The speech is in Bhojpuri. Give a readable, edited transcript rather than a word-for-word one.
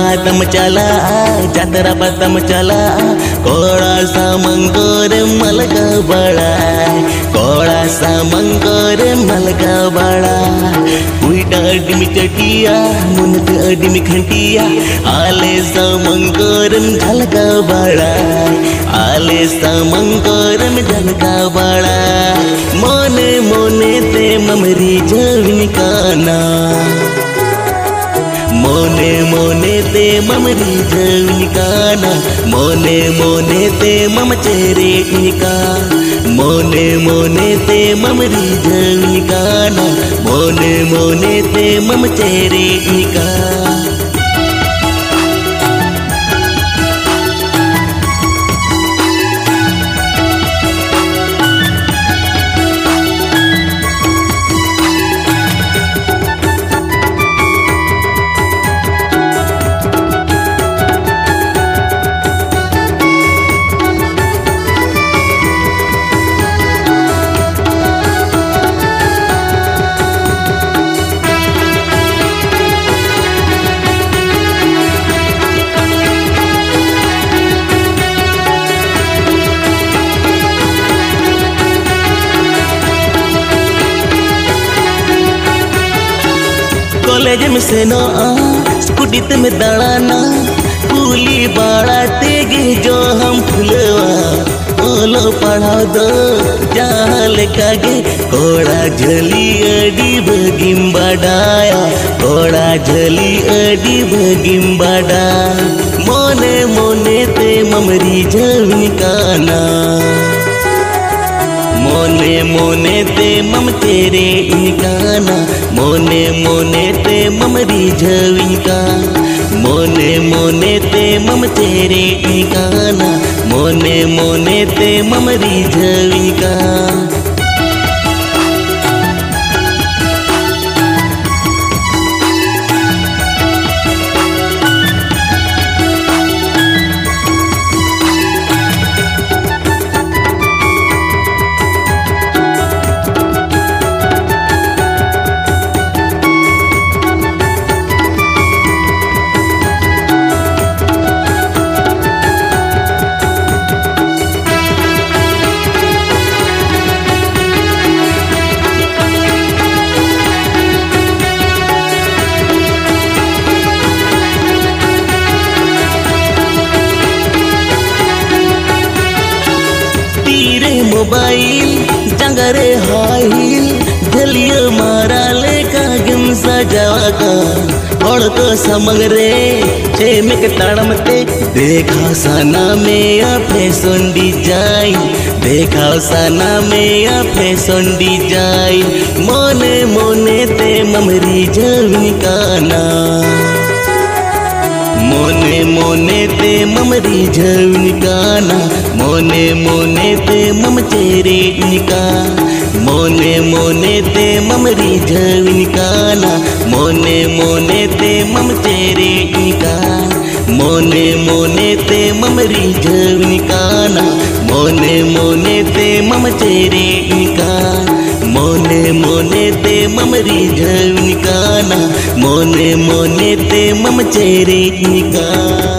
बादम चला जातरा बादम चला कोड़ा सा मंगोर मलका बड़ा कोड़ा सा मंगोर मलका बड़ा उइटा डिमी चटिया मुनत डिमी खंटिया आले सा मंगोर झलका बड़ा आले सा मंगोर झलका बड़ा मोने मोने ते ममरी जविन काना मोने मोने ते ममरी जविकाना मोने मोने ते मम चेहरे निका मोने मोने ते ममरी जविकाना मोने मोने ते मम चेहरे निका कॉलेज में से ना स्कूटी ते में दड़ाना पुली बाड़ा तेगे जो हम फुलवा ओलो पढ़ा दो जहाँ लेका गे कोड़ा झली अडी भगिम बडाया कोड़ा झली अडी भगिम बडा मोने मोने ते ममरी जविकाना मोने मोने ते मम तेरे इनकाना मोने मोने ते ममरी जविका मोने मोने ते मम तेरे इनकाना मोने मोने ते ममरी जविका मोबाइल जंगरे हाइल झलियो मारा लेका गिम सजावा का और तो समगरे छे में के तड़मते देखा सना में या फैशन डिजाइन देखा सना में या फैशन डिजाइन मोने मोने ते ममरी जविकाना मोने मोने ते ममरी जविकाना मोने मोने ते मम चेहरे निका मोने मोने ते ममरी जविकाना मोने मोने ते मम चेहरे निका मोने मोने ते ममरी जविकाना मोने मोने ते मम चेहरे निका मोने मोने ते ममरी जविकाना मोने मोने ते मम चेहरे निका।